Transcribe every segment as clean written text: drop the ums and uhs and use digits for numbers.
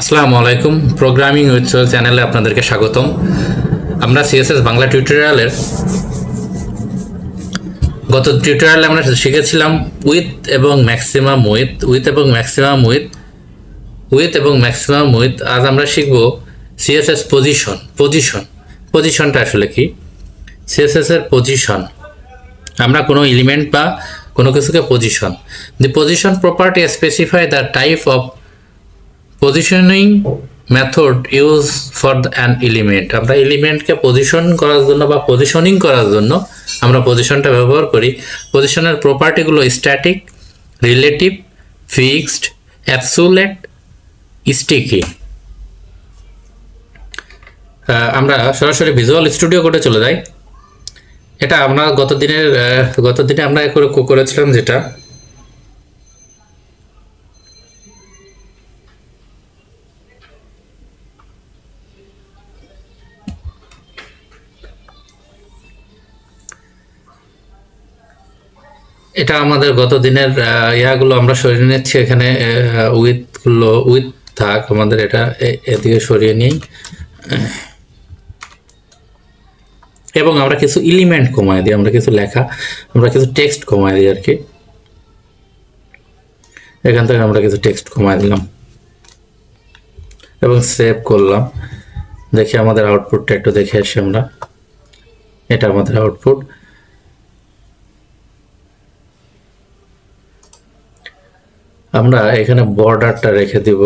আসসালামু আলাইকুম। Programming with Sohel চ্যানেলে আপনাদেরকে স্বাগতম। আমরা সিএসএস বাংলা টিউটোরিয়ালের গত টিউটোরিয়ালে আমরা শিখেছিলাম উইথ এবং ম্যাক্সিমাম উইথ এবং ম্যাক্সিমাম এবং ম্যাক্সিমাম উইথ। আজ আমরা শিখব সিএসএস পজিশনটা আসলে কি। সিএসএস এর পজিশন, আমরা কোনো এলিমেন্ট বা কোনো কিছুকে দি position property specify the type of positioning method use for an element. আমরা এলিমেন্টকে পজিশন করার জন্য বা পজিশনিং করার জন্য আমরা পজিশনটা ব্যবহার করি। পজিশনের প্রপার্টিগুলো static, relative, fixed, absolute, sticky. আমরা সরাসরি ভিজুয়াল স্টুডিও কোডে চলে যাই। এটা আমরা গতদিনে আমরা করেছিলাম যেটা এটা আমাদের গত দিনের ইয়াগুলো আমরা সরিয়ে নিচ্ছি। এখানে উইথ থাক, আমাদের এটা এদিকে সরিয়ে নিই এবং আমরা কিছু এলিমেন্ট কমাই দিই, আমরা কিছু টেক্সট কমাই দিই আর কি। এখান থেকে আমরা কিছু টেক্সট কমাই দিলাম এবং সেভ করলাম। দেখি আমাদের আউটপুটটা একটু দেখে আসি আমরা। এটা আমাদের আউটপুট। আমরা এখানে বর্ডারটা রেখে দিব।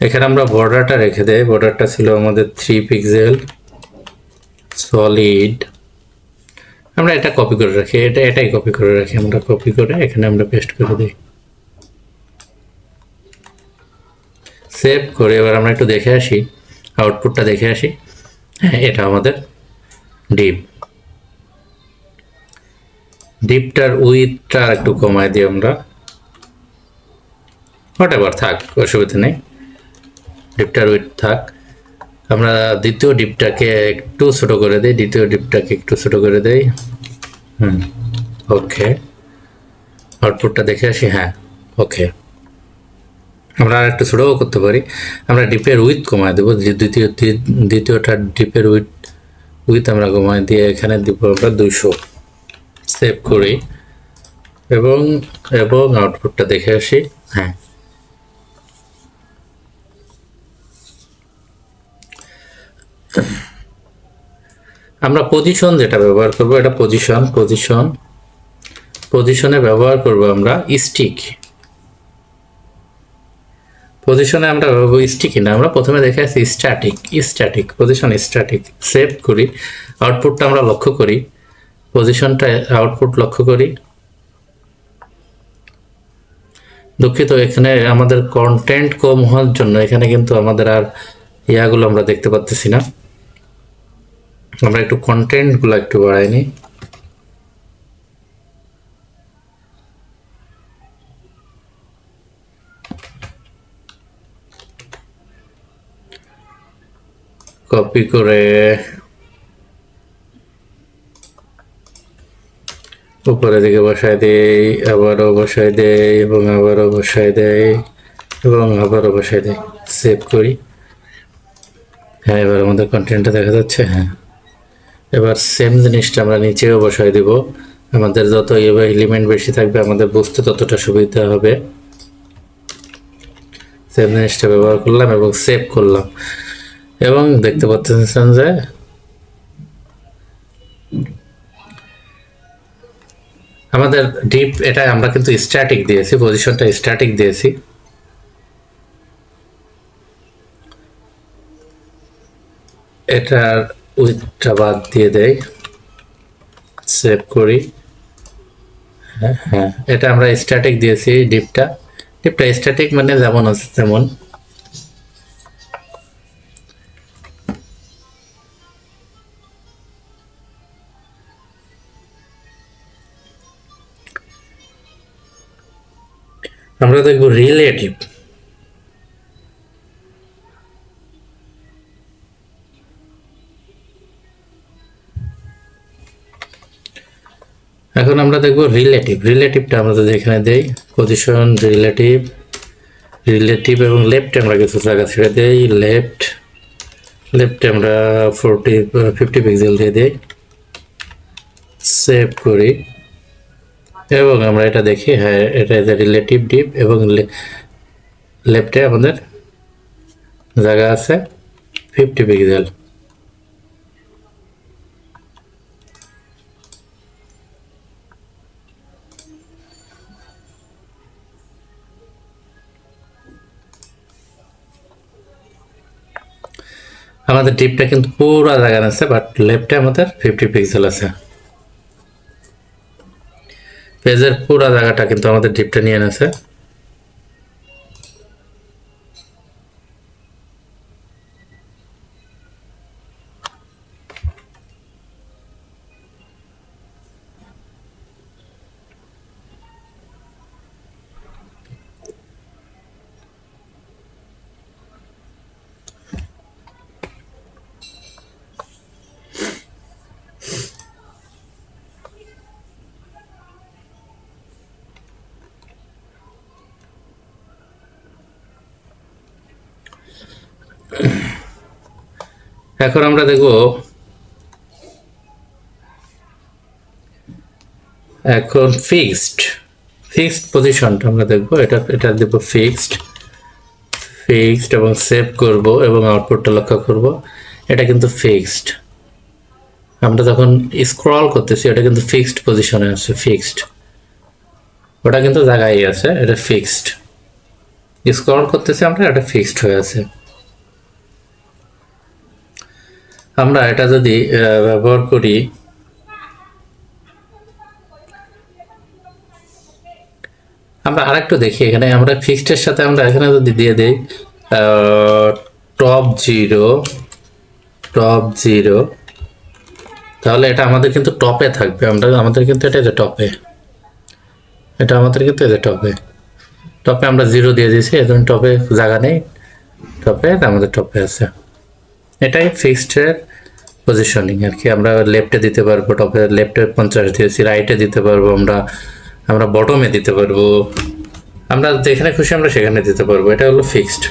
এখানে আমরা বর্ডারটা রেখে দেই। বর্ডারটা ছিল আমাদের 3 পিক্সেল সলিড। আমরা এটা কপি করে রাখি, এটাই কপি করে রাখি। আমরা কপি করে এখানে আমরা পেস্ট করে দিই, সেভ করে এবার আমরা একটু দেখে আসি, আউটপুটটা দেখে আসি। হ্যাঁ, এটা আমাদের ডিপটার উইথটা একটু কমাই দিই আমরা। হোয়াটএভার থাক, অসুবিধা নেই, ডিপটার উইথ থাক। আমরা দ্বিতীয় ডিপটাকে একটু ছোট করে দেই। ওকে, আউটপুটটা দেখে আসি। হ্যাঁ, ওকে। আমরা আর একটু ছোটও করতে পারি। আমরা ডিপের উইথ কমায় দেবো। দ্বিতীয়টা ডিপের উইথ আমরা কমায় দিয়ে এখানে দিব আমরা 200। সেভ করি এবং আউটপুটটা দেখে আসি। হ্যাঁ, আমরা পজিশন যেটা ব্যবহার করব, এটা পজিশনে ব্যবহার করব আমরা স্টিক। পজিশনে আমরা স্টিকি না, আমরা প্রথমে দেখে আসি স্ট্যাটিক পজিশন স্ট্যাটিক। সেভ করি, আউটপুটটা আমরা লক্ষ্য করি, পজিশনটা আউটপুট লক্ষ্য করি। দুঃখিত, এখানে আমাদের কন্টেন্ট কম হওয়ার জন্য এখানে কিন্তু আমাদের আর ইয়াগুলো আমরা দেখতে পাচ্ছি না। আমরা একটু কন্টেন্টগুলো একটু বাড়াই নিই। কপি করে উপরের দিকে বসায় দেই, আবারও বসায় দেই এবং আবারও বসায় দেই এবং আবারও বসায় দেই। সেভ করি। হ্যাঁ, এবার আমাদের কন্টেন্টটা দেখা যাচ্ছে। হ্যাঁ, এবার সেম জিনিসটা আমরা নিচেও বসায় দিব। আমাদের যত এবার এলিমেন্ট বেশি থাকবে আমাদের বুঝতে ততটা সুবিধা হবে। সেম জিনিসটা ব্যবহার করলাম এবং সেভ করলাম এবং দেখতে পাচ্ছেন যে আমাদের ডিপ, এটা আমরা কিন্তু স্ট্যাটিক দিয়েছি, পজিশনটা স্ট্যাটিক দিয়েছি। এটার উইথটা বাদ দিয়ে দেই, সেভ করি। হ্যাঁ, এটা আমরা স্ট্যাটিক দিয়েছি। ডিপটা স্ট্যাটিক মানে যেমন আছে তেমন। আমরা দেখব রিলেটিভ। এখন আমরা দেখব রিলেটিভটা আমরা যদি এখানে দেই পজিশন রিলেটিভ এবং লেফটে আমরা কিছু জায়গা ছেড়ে দেই, লেফটে আমরা 50 পিক্সেল দিয়ে দিই, সেভ করি এবং আমরা এটা দেখি, হ্যাঁ এটা রিলেটিভ ডিপ এবং লেফটে আমাদের জায়গা আছে 50 পিক্সেল। আমাদের ডিপটা কিন্তু পুরো জায়গা আছে, বাট লেফটে আমাদের 50 পিক্সেল আছে। পেজের পুরো জায়গাটা কিন্তু আমাদের ডিপটা নিয়ে নেছে। এখন আমরা দেখব এখন ফিক্সড পজিশনটা আমরা দেখব, এটা দেব ফিক্সড এবং সেভ করব এবং আউটপুটটা লক্ষ্য করব। এটা কিন্তু ফিক্সড, আমরা যখন স্ক্রল করতেছি এটা কিন্তু ফিক্সড পজিশনে আছে, ফিক্সড, ওটা কিন্তু জায়গায় আছে, এটা ফিক্সড। স্ক্রল করতেছি আমরা, এটা ফিক্সড হয়ে আছে। আমরা এটা যদি ব্যবহার করি, আমরা আরেকটু দেখি এখানে, আমরা ফিক্সডের সাথে আমরা এখানে যদি দিয়ে দিই টপ জিরো, তাহলে এটা আমাদের কিন্তু টপে থাকবে। আমাদের কিন্তু এটা টপে, টপে আমরা 0 দিয়ে দিয়েছি, এখন টপে জায়গা নেই, আমাদের টপে আছে। এটাই ফিক্সডের পজিশনিং আর কি। আমরা লেফটে দিতে পারবো, টপে লেফটে 50 দিয়েছি, রাইটে দিতে পারবো, আমরা বটমে দিতে পারবো, আমরা যেখানে খুশি আমরা সেখানে দিতে পারবো। এটা হলো ফিক্সড।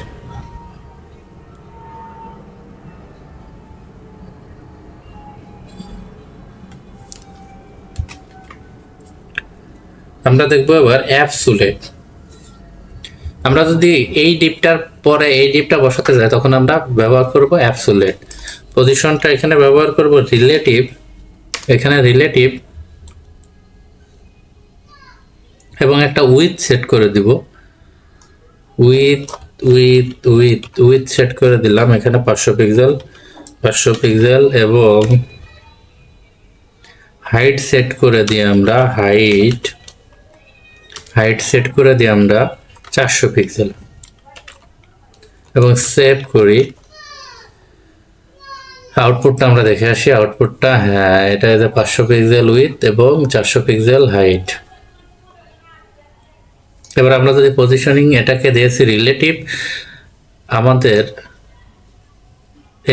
আমরা দেখবো এবার অ্যাবসুলেট। আমরা যদি এই ডিপটার পরে এই ডিপটা বসাতে যাই, তখন আমরা ব্যবহার করব অ্যাবসুলেট। পজিশনটা এখানে ব্যবহার করব রিলেটিভ, এখানে রিলেটিভ এবং একটা উইথ সেট করে দিব, উইথ সেট করে দিলাম এখানে 500 পিক্সেল এবং হাইট সেট করে দিই আমরা, হাইট সেট করে দিই আমরা 400 পিক্সেল এবং সেভ করি। আউটপুটটা আমরা দেখে আসি, আউটপুটটা হ্যাঁ এটা 500 পিক্সেল উইথ এবং 400 পিক্সেল হাইট। এবার আমরা যদি পজিশনিং এটাকে দিয়েছি রিলেটিভ, আমাদের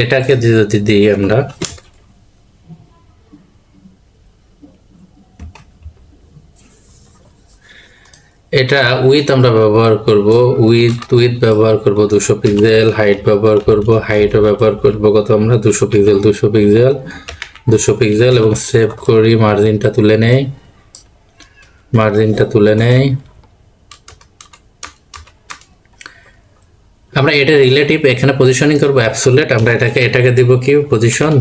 এটাকে যদি দিই আমরা, এটা উইথ আমরা ব্যবহার করব, উইথ ব্যবহার করব 200 পিক্সেল, হাইট ব্যবহার করব, হাইটও ব্যবহার করব কত আমরা 200 পিক্সেল এবং সেভ করি। মার্জিনটা তুলে নেই, আমরা এটা রিলেটিভ, এখানে পজিশনিং করব অ্যাবসোলিউট। আমরা এটাকে দিব কি পজিশন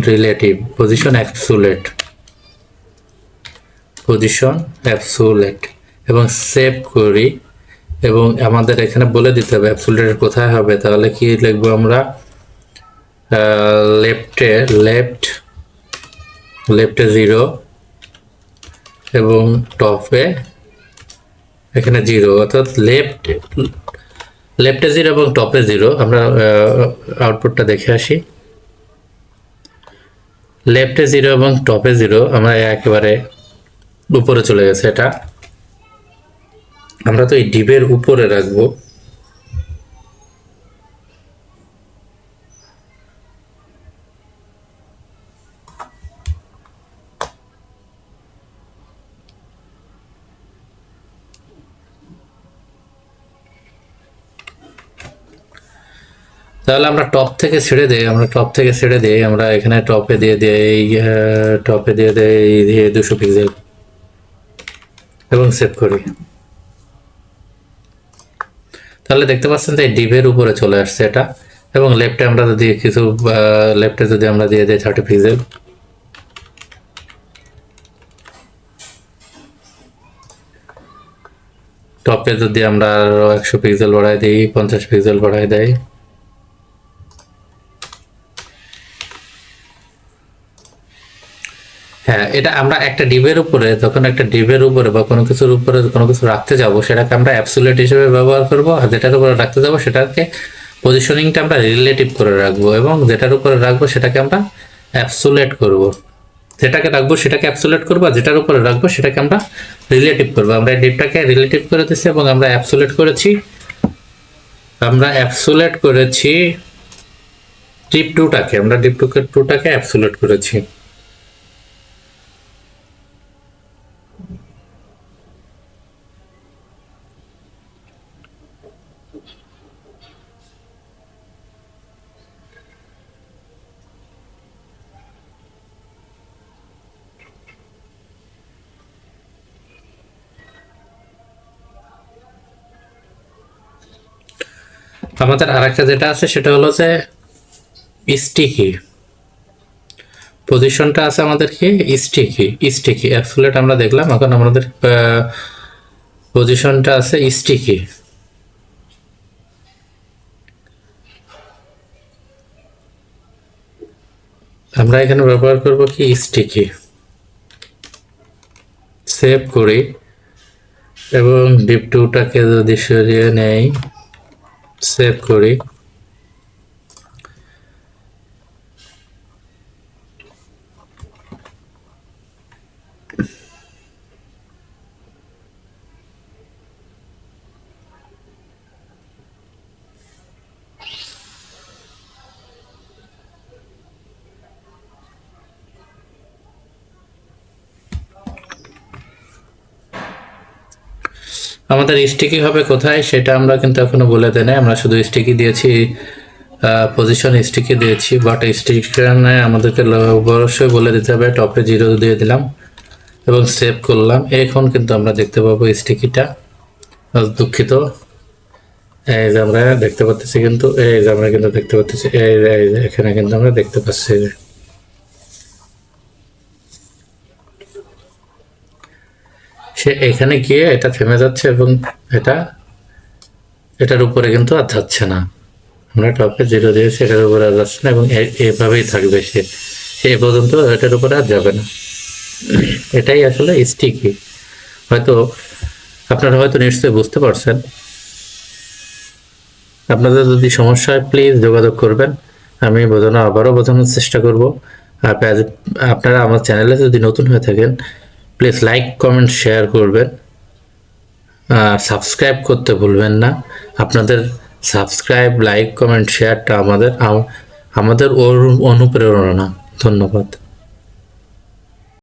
অ্যাবসোলিউট এবং সেভ করি। এবং আমাদের এখানে বলে দিতে হবে অ্যাবসোলিউটের কোথায় হবে, তাহলে কি লিখবো আমরা, লেফটে 0 এবং টপে এখানে 0, অর্থাৎ লেফটে 0 এবং টপে 0। আমরা আউটপুটটা দেখে আসি, লেফটে 0 এবং টপে 0, আমরা একেবারে উপরে চলে গেছে। এটা আমরা তো এই ডিপের উপরে রাখবো, তাহলে আমরা টপ থেকে ছেড়ে দিই আমরা এখানে টপে দিয়ে দিই 200 পিক্সেল এবং সেভ করি। তাহলে দেখতে পাচ্ছেন যে ডিভের উপরে চলে আসছে এটা। এবং লেফটে আমরা যদি আমরা দিয়ে দিই 30 পিক্সেল, টপে যদি আমরা 100 পিক্সেল বাড়াই দিই, 50 পিক্সেল বাড়াই দেয়, হ্যাঁ এটা আমরা একটা ডিবের উপরে বা কোনো কিছুর উপরে কোনো কিছু রাখতে যাব সেটাকে আমরা অ্যাবসোলিউট হিসেবে ব্যবহার করব, আর যেটার উপরে রাখতে যাব সেটাকে পজিশনিংটা আমরা রিলেটিভ করে রাখবো, এবং যেটার উপরে রাখবো সেটাকে আমরা অ্যাবসোলিউট করব। যেটাকে রাখবো সেটাকে অ্যাবসোলিউট করবো, আর যেটার উপরে রাখবো সেটাকে আমরা রিলেটিভ করবো। আমরা ডিপটাকে রিলেটিভ করে দিচ্ছি এবং আমরা অ্যাবসোলিউট করেছি ডিপ টুটাকে অ্যাবসোলিউট করেছি। আমাদের আরেকটা যেটা আছে সেটা হলো যে স্টিকি পজিশনটা আছে আমাদের কি স্টিকি অ্যাবসোলিউট আমরা দেখলাম, এখন আমাদের পজিশনটা আছে স্টিকি। আমরা এখানে ব্যবহার করব কি স্টিকি। সেভ করি এবং ডিপ টুটাকে যদি সরিয়ে নেই, সেভ করি, আমাদের স্টিকি হবে কোথায় সেটা আমরা কিন্তু এখনো বলে দেই নাই, আমরা শুধু স্টিকি দিয়েছি, পজিশন স্টিকি দিয়েছি, বাট স্টিকানে আমাদেরকে অবশ্যই বলে দিতে হবে। টপে 0 দিয়ে দিলাম এবং সেভ করলাম। এখন কিন্তু আমরা দেখতে পাবো স্টিকিটা, দুঃখিত, এই যে আমরা দেখতে পাচ্ছি, এখানে কিন্তু আমরা দেখতে পাচ্ছি যে সে এখানে গিয়ে এটা থেমে যাচ্ছে এবং এটার উপরে কিন্তু আর যাচ্ছে না। আমরা টপে 0 দিয়েছি, এটার উপরে আর যাচ্ছে না এবং এভাবেই থাকবে, সে পর্যন্ত এটার উপরে আর যাবে না। এটাই আসলে স্টিকি। আপনারা হয়তো নিশ্চয়ই বুঝতে পারছেন। আপনাদের যদি সমস্যা হয় প্লিজ যোগাযোগ করবেন, আমি আবারও বোঝানোর চেষ্টা করব। আর আপনারা আমার চ্যানেলে যদি নতুন হয়ে থাকেন প্লিজ লাইক, কমেন্ট, শেয়ার করবেন, সাবস্ক্রাইব করতে ভুলবেন না। আপনাদের সাবস্ক্রাইব, লাইক, কমেন্ট, শেয়ারটা আমাদের অনুপ্রেরণা। ধন্যবাদ।